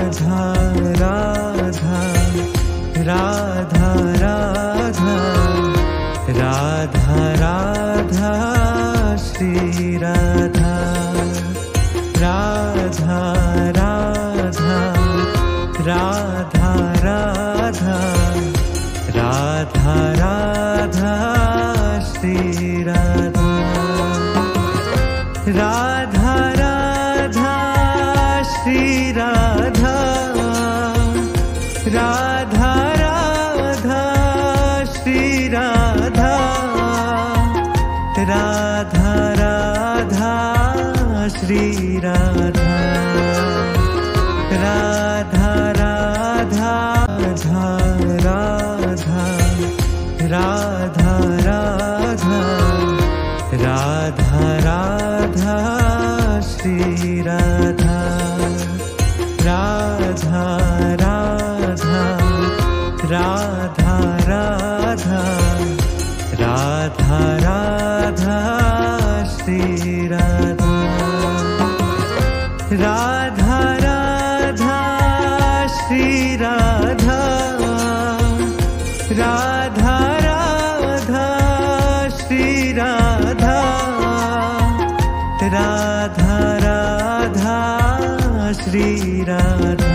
Radha Radha Radha Radha Radha Shri Radha Radha Radha Radha Radha Radha Radha Shri Radha Radha Radha Shri Radha Radha Radha Shri Radha Radha Radha Shri Radha Radha Radha Radha Radha Radha Radha Radha Shri Radha Radha Radha Radha Radha Radha Radha Shri Radha Radha Radha Shri Radha Radha Radha Shri Radha Radha Radha Shri Radha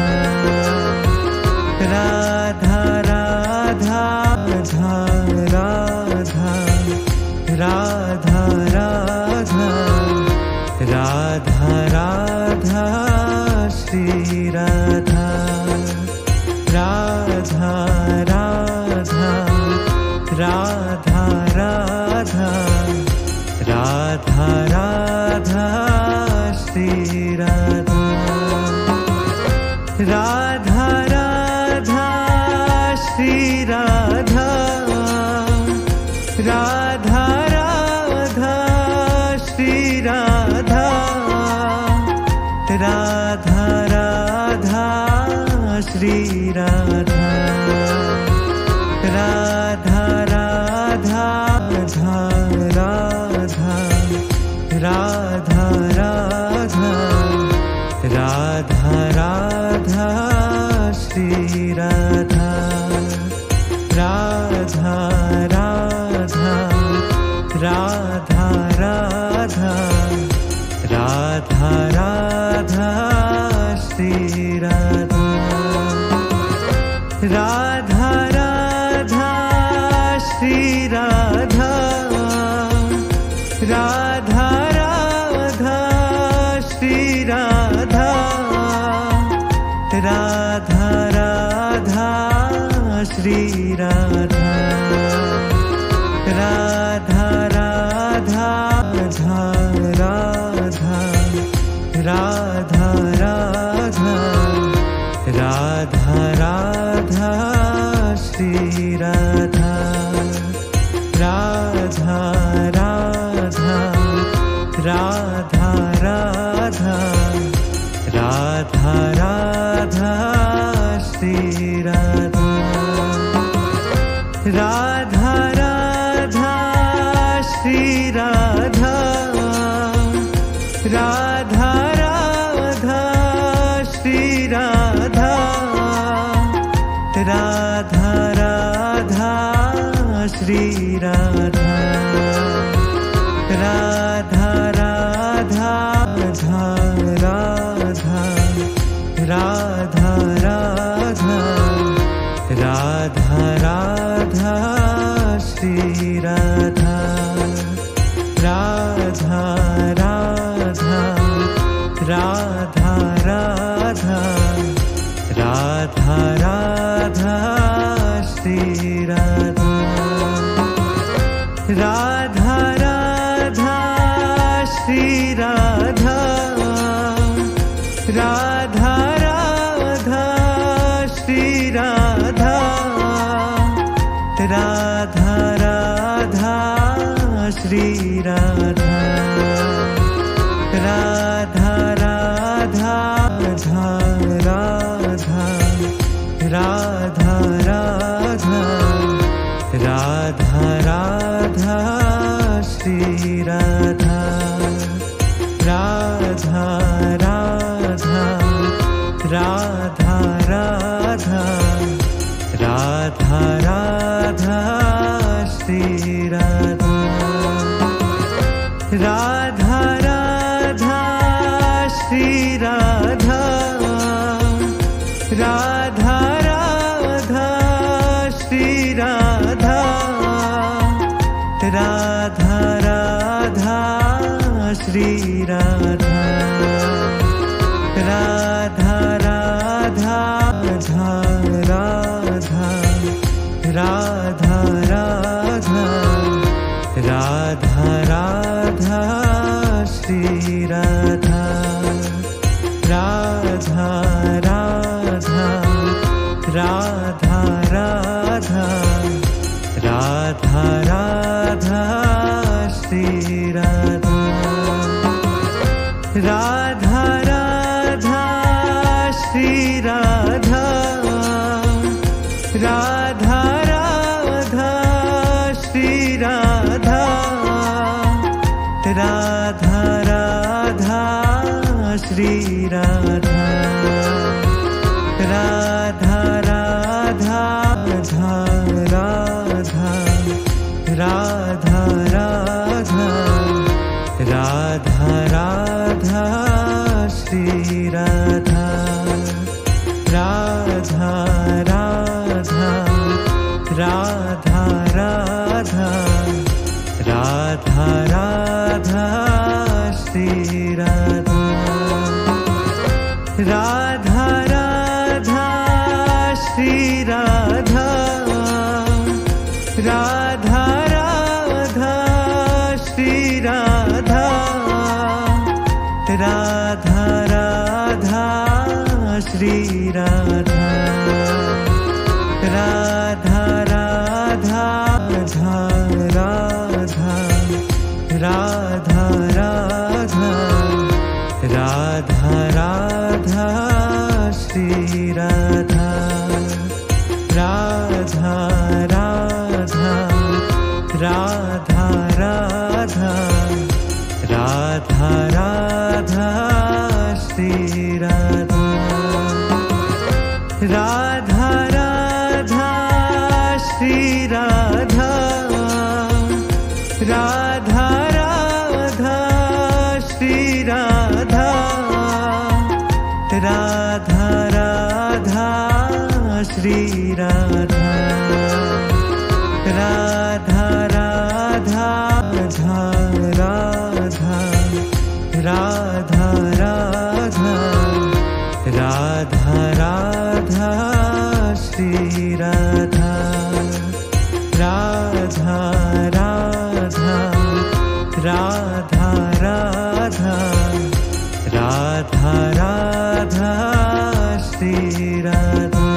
Radha Radha Radha Radha Radha Radha Radha Shri Radha Radha Radha Radha Radha Radha Radha Shri Radha Radha Radha Shri Radha Radha Radha Shri Radha Radha Radha Shri Radha Radha Radha Radha Radha Radha Radha Radha Shri Radha Radha Radha Radha Radha Radha Radha Shri Radha Radha Radha Shri Radha Radha Radha Shri Radha Radha Radha Shri Radha Radha Radha Radha Radha Radha Radha Radha Shri Radha Radha Radha Radha Radha Radha Radha Shri Radha Radha Radha Shri Radha Radha Radha Shri Radha Radha Radha Shri Radha Radha Radha Radha Radha Radha Radha Radha Shri Radha Radha Radha Radha Radha Radha Radha Shri Radha Radha Radha Shri Radha Radha Radha Shri Radha Radha Radha Shri Radha Radha Radha Radha Radha Radha Radha Radha Shri Radha Radha Radha Radha Radha Radha Radha Shri Radha Radha Radha Shri Radha Radha Radha Shri Radha Radha Radha Shri Radha Radha Radha Radha Radha Radha Radha Radha Shri Radha Radha Radha Radha Radha Radha Radha Shri Radha Radha Radha Shri Radha Radha Radha Shri Radha Radha Radha Shri Radha Radha Radha Radha Radha Radha Radha Radha Shri Radha Radha Radha Radha Radha Radha Radha Shri Radha Radha Radha Shri Radha Radha Radha Shri Radha Radha Radha Shri Radha Radha Radha Radha Radha Radha Radha Radha Shri Radha Radha Radha Radha Radha Radha Radha Shri Radha Radha Radha Shri Radha Radha Radha Shri Radha Radha Radha Shri Radha Radha Radha Radha Radha Radha Radha Radha Shri Radha Radha Radha Radha Radha Radha Radha Shri Radha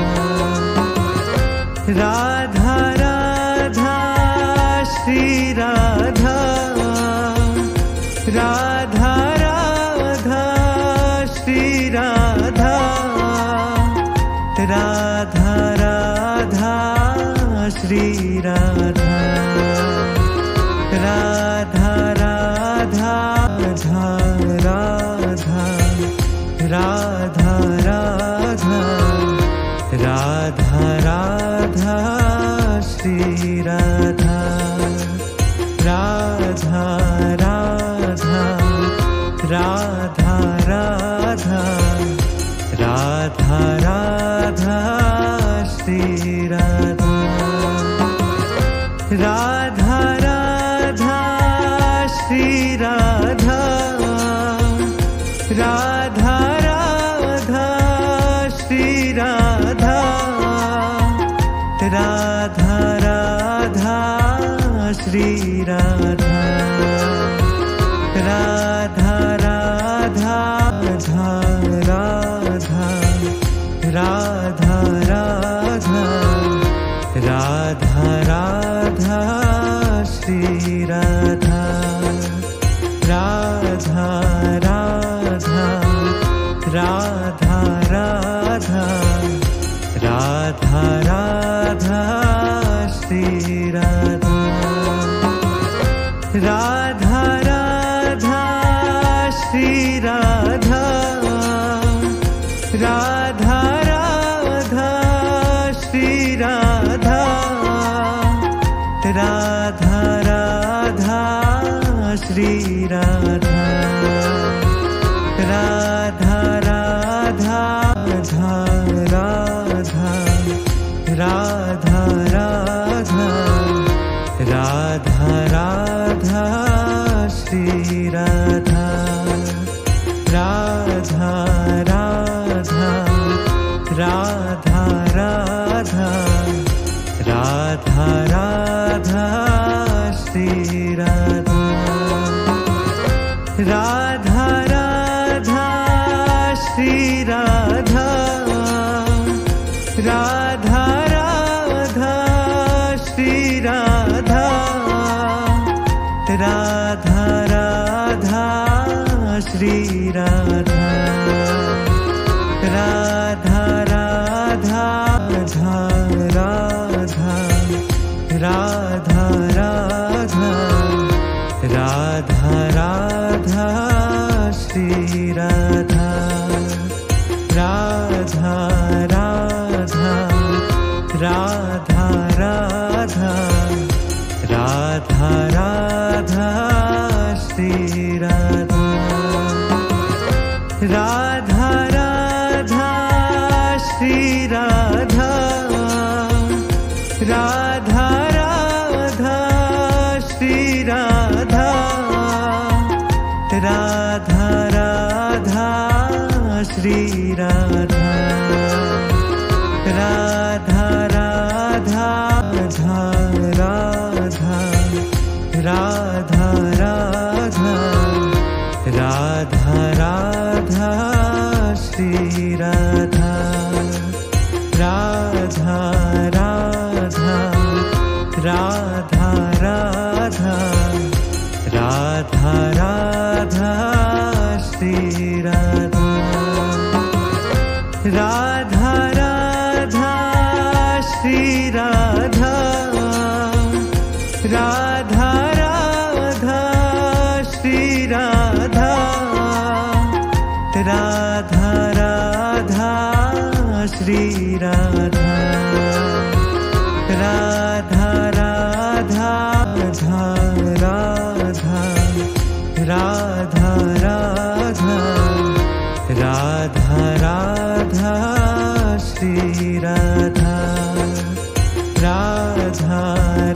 Radha Radha Shri Radha Radha Radha Shri Radha Radha Radha Shri Radha Radha Radha Radha Radha Radha Radha Radha Shri Radha Radha Radha Radha Radha Radha Radha Shri Radha Radha Radha Shri Radha Radha Radha Shri Radha Radha Radha Shri Radha Radha Radha Radha Radha Radha Radha Radha Shri Radha Radha Radha Radha Radha Radha Radha Shri Radha Radha Radha Shri Radha Radha Shri Radha Radha Radha Radha Radha Radha Radha Radha Shri Radha Radha Radha Radha Radha Radha Radha Shri Radha Radha Radha Shri Radha Radha Radha Shri Radha Radha Radha Shri Radha Radha Radha Radha Radha Radha Radha Radha Shri Radha Radha Radha Radha Radha Radha Radha Shri Radha Radha Radha Shri Radha Radha Radha Shri Radha Radha Radha Shri Radha Radha Radha Radha Radha Radha Radha Radha Shri Radha Radha Radha Radha Radha Radha Radha Shri Radha Radha Radha Shri Radha Radha Radha Shri Radha Radha Radha Shri Radha Radha Radha Radha Radha Radha Radha Radha Shri Radha Radha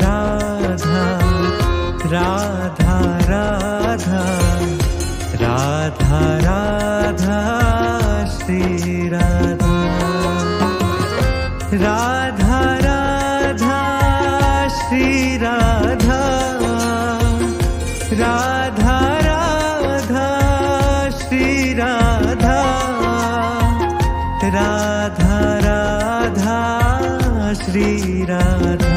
Radha Radha Radha Radha Radha Shri Radha Radha Radha Shri Radha Radha Radha Shri Radha Radha Radha Shri Radha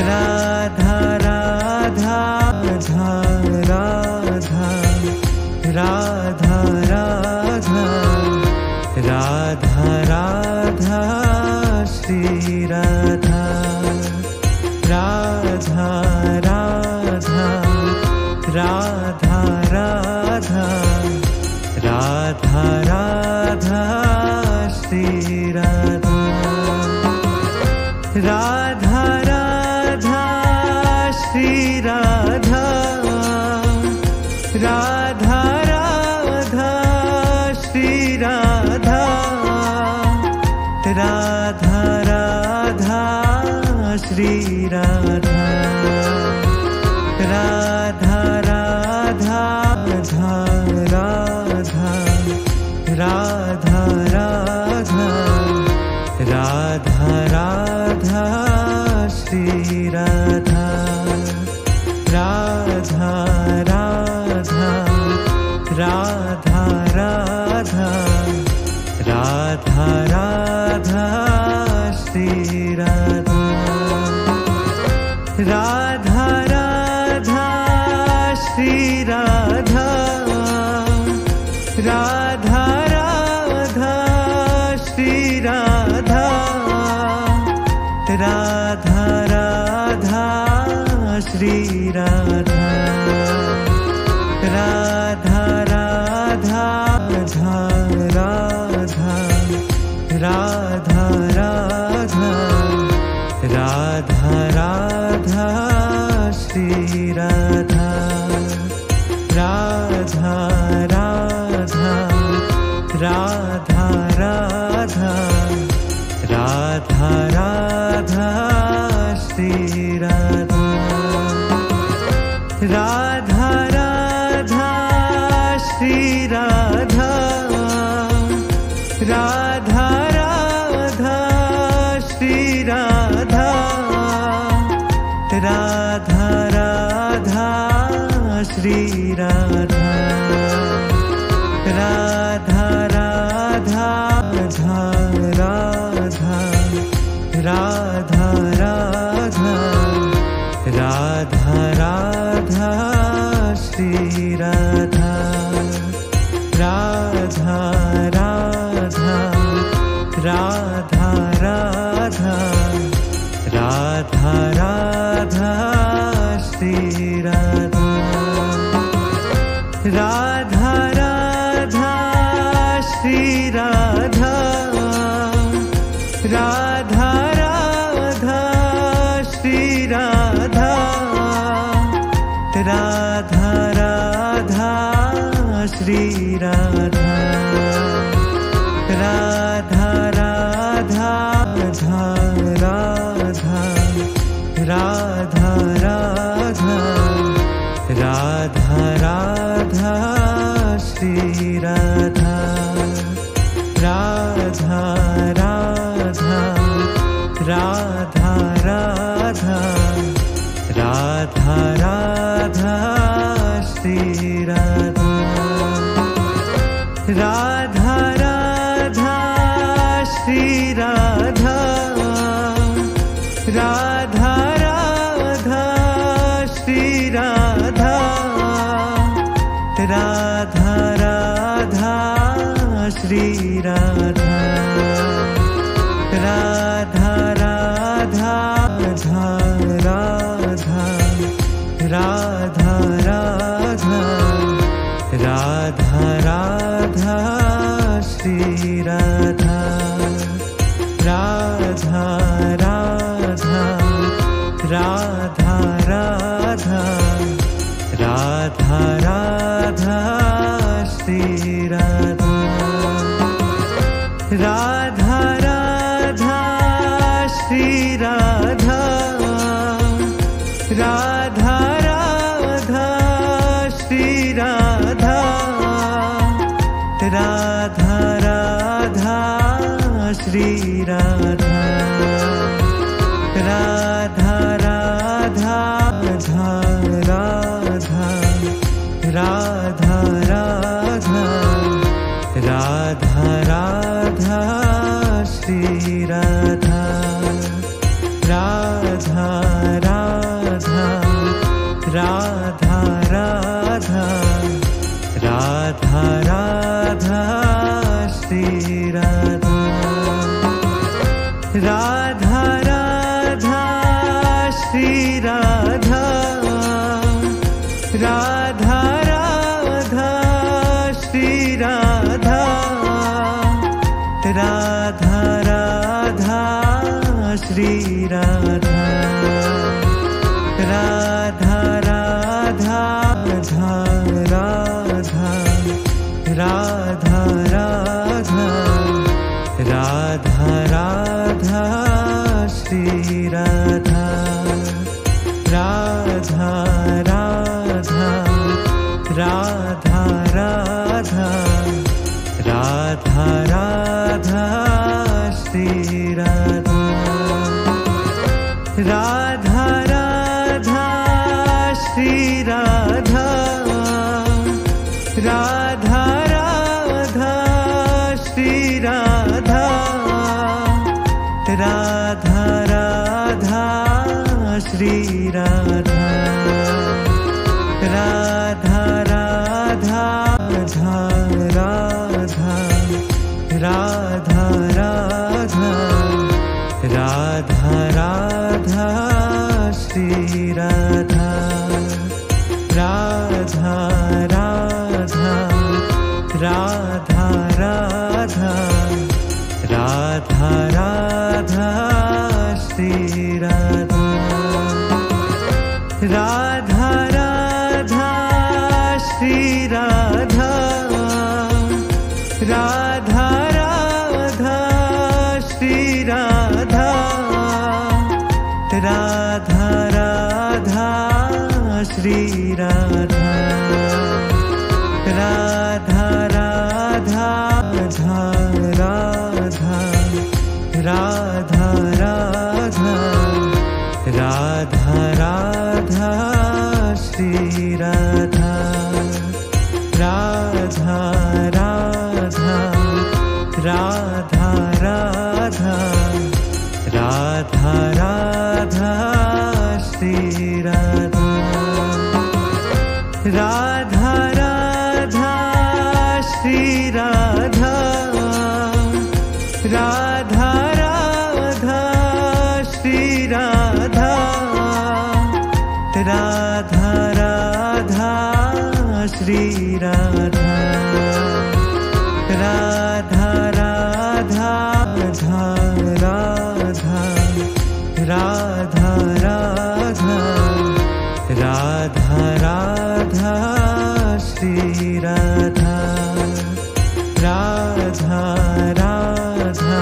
Radha Radha Radha Radha Radha Radha Radha Shri Radha Radha Radha Radha Radha Radha Radha Shri Radha Radha Radha Shri Radha Radha Radha Shri Radha Radha Radha Shri Radha Radha Radha Radha Radha Radha Radha Radha Shri Radha Radha Radha Radha Radha Radha Radha Shri Radha Radha Radha Shri Radha Radha Radha Shri Radha Radha Radha Shri Radha Radha Radha Radha Radha Radha Radha Radha Shri Radha Radha Radha Radha Radha Radha Radha Shri Radha Radha Radha Shri Radha Radha Radha Shri Radha Radha Radha Shri Radha Radha Radha Radha Radha Radha Radha Radha Shri Radha Radha Radha Radha Radha Radha Radha Shri Radha Radha Radha Shri Radha Radha Radha Shri Radha Radha Radha Shri Radha Radha Radha Radha Radha Radha Radha Radha Shri Radha Radha Radha Radha Radha Radha Radha Shri Radha Radha Radha Shri Radha Radha Radha Shri Radha Radha Radha Shri Radha Radha Radha Radha Radha Radha Radha Radha Shri Radha Radha Radha Radha Radha Radha Radha Shri Radha Radha Radha Shri Radha Radha Radha Shri Radha Radha Radha Shri Radha Radha Radha Radha Radha Radha Radha Radha Shri Radha Radha Radha Radha Radha Radha Radha Shri Radha Radha Radha Shri Radha Radha Radha Shri Radha Radha Radha Shri Radha Radha Radha Radha Radha Radha Radha Radha Shri Radha Radha Radha Radha Radha Radha Radha Shri Radha Radha Radha Shri Radha Radha Radha Shri Radha Radha Radha Shri Radha Radha Radha Radha Radha Radha Radha Radha Shri Radha Radha Radha Radha Radha Radha Radha Shri Radha Radha Radha Radha Radha Shri Radha Radha Radha Shri Radha Radha Radha Shri Radha Radha Radha Shri Radha Radha Radha Radha Radha Radha Radha Radha Shri Radha Radha Radha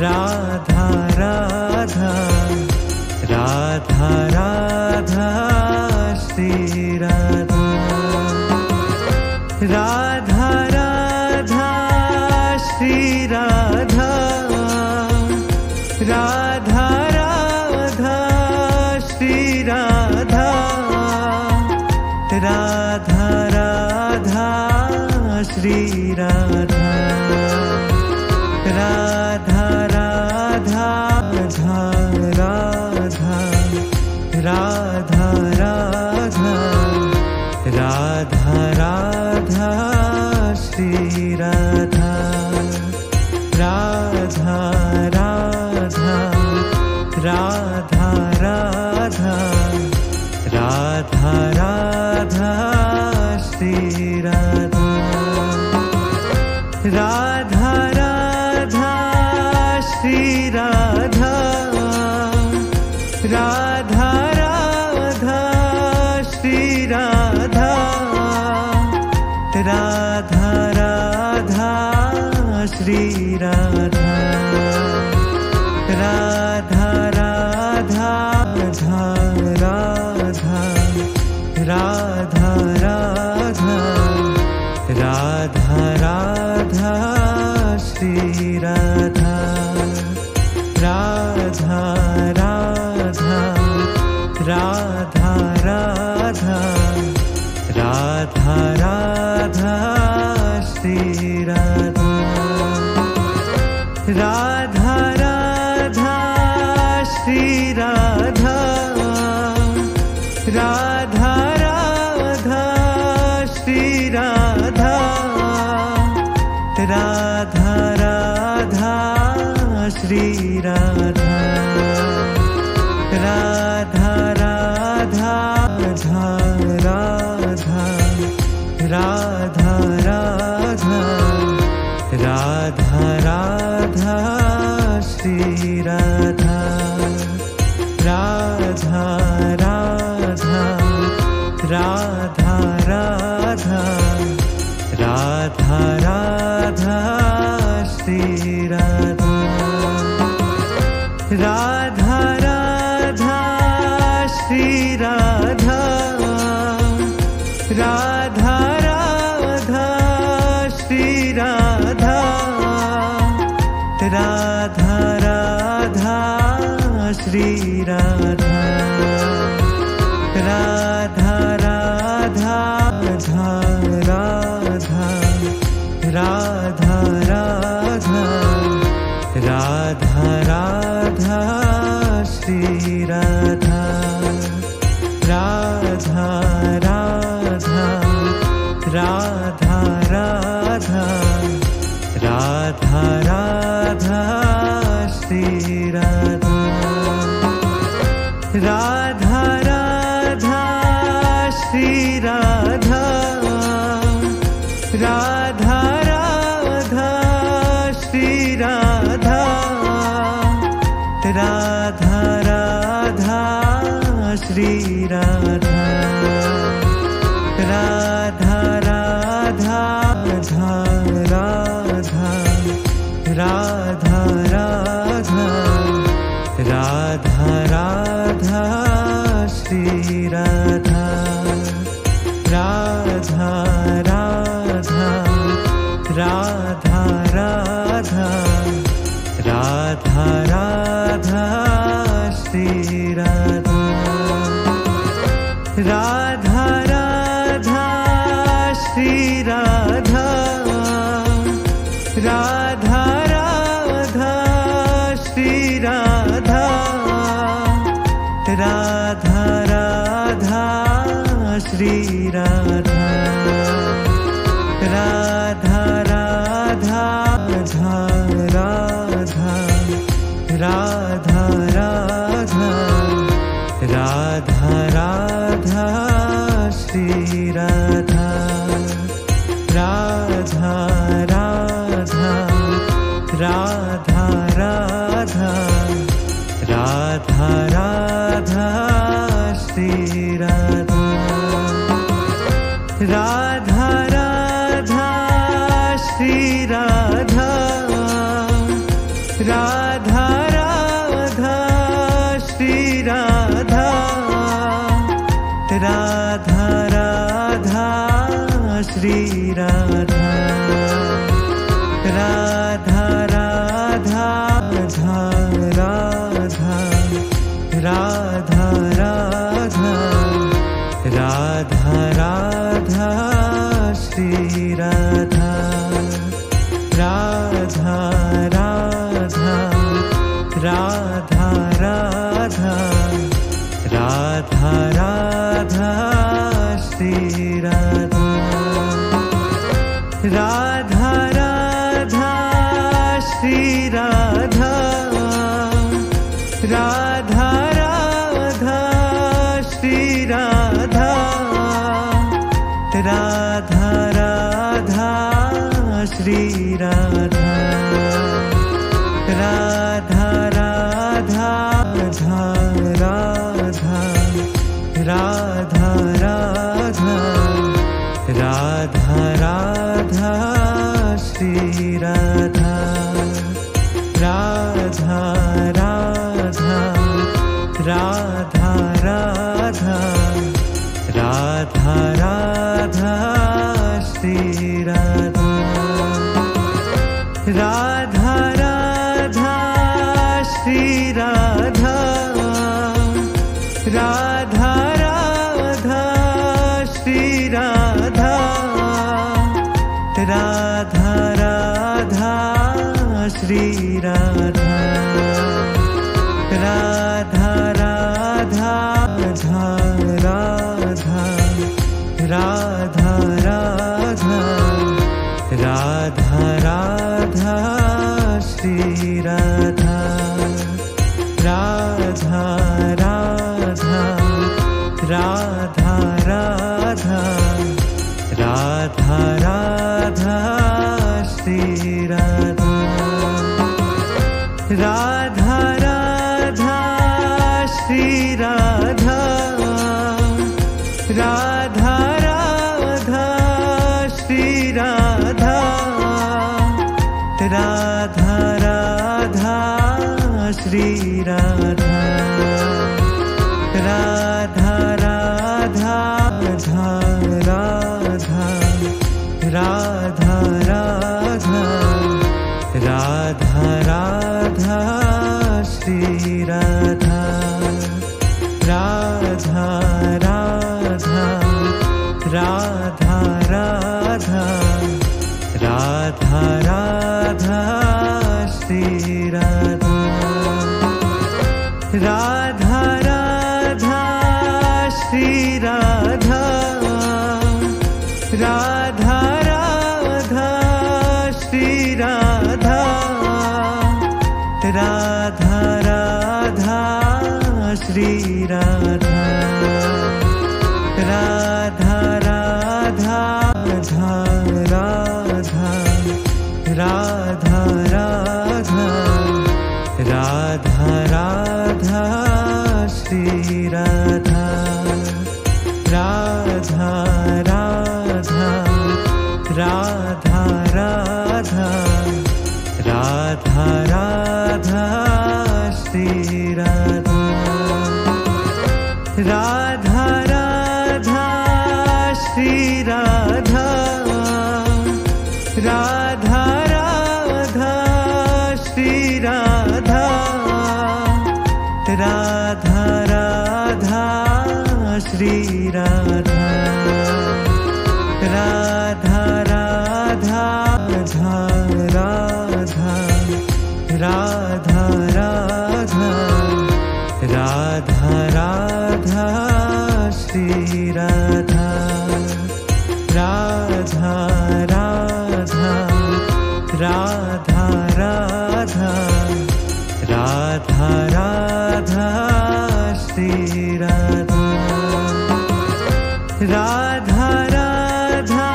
Radha Radha Radha Radha Shri Radha Radha Radha Shri Radha Radha Radha Shri Radha Radha Radha Shri Radha Radha Radha Radha Radha Radha Radha Radha Shri Radha Radha Radha Radha Radha Radha Radha Shri Radha Radha Radha Shri Radha Radha Radha Shri Radha Radha Radha Shri Radha Radha Radha Radha Radha Radha Radha Radha Shri Radha Radha Radha Radha Radha Radha Radha Shri Radha Radha Radha Shri Radha Radha Radha Shri Radha Radha Radha Shri Radha Radha Radha Radha Radha Radha Radha Radha Shri Radha Radha Radha Radha Radha Radha Radha Shri Radha Radha Radha Shri Radha Radha Radha Shri Radha Radha Radha Shri Radha Radha Radha Radha Radha Radha Radha Radha Shri Radha Radha Radha Radha Radha Radha Radha Shri Radha Radha Radha Shri Radha Radha Radha Shri Radha Radha Radha Shri Radha Radha Radha Radha Radha Radha Radha Radha Shri Radha Radha Radha Radha Radha Radha Radha Shri Radha Radha Radha Shri Radha Radha Radha Radha Radha Radha Shri Radha Radha Radha Radha Radha Radha Radha Shri Radha Radha Radha Shri Radha Radha Radha Shri Radha Radha Radha Shri Radha Radha Radha Radha Radha Radha Radha Radha Shri Radha Radha Radha Radha Radha Radha Radha Shri Radha Radha Radha Shri Radha Radha Radha Shri Radha Radha Radha Shri Radha Radha Radha Radha Radha Radha Radha Radha Shri Radha Radha Radha Radha Radha Radha Radha Shri Radha Radha Radha Shri Radha Radha Radha Shri Radha Radha Radha Shri Radha Radha Radha Radha Radha Radha Radha Radha Shri Radha Radha Radha Radha Radha Radha Radha Shri Radha Radha Radha Shri Radha Radha Radha Shri Radha Radha Radha Shri Radha Radha Radha Radha Radha Radha Radha Radha Shri Radha Radha Radha Radha Radha Radha Radha Shri Radha Radha Radha Shri Radha Radha Radha Shri Radha Radha Radha Shri Radha Radha Radha Radha Radha Radha Radha Radha Shri Radha Radha Radha Radha Radha Radha Radha Shri Radha Radha Radha Shri Radha Radha Radha Shri Radha Radha Radha Shri Radha Radha Radha Radha Radha Radha Radha Radha Shri Radha Radha Radha Radha Radha Radha Radha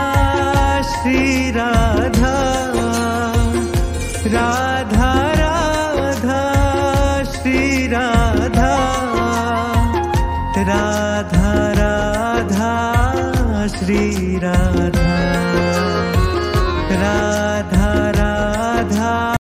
Shri Radha, Radha Radha Shri Radha, Radha Radha Shri Radha.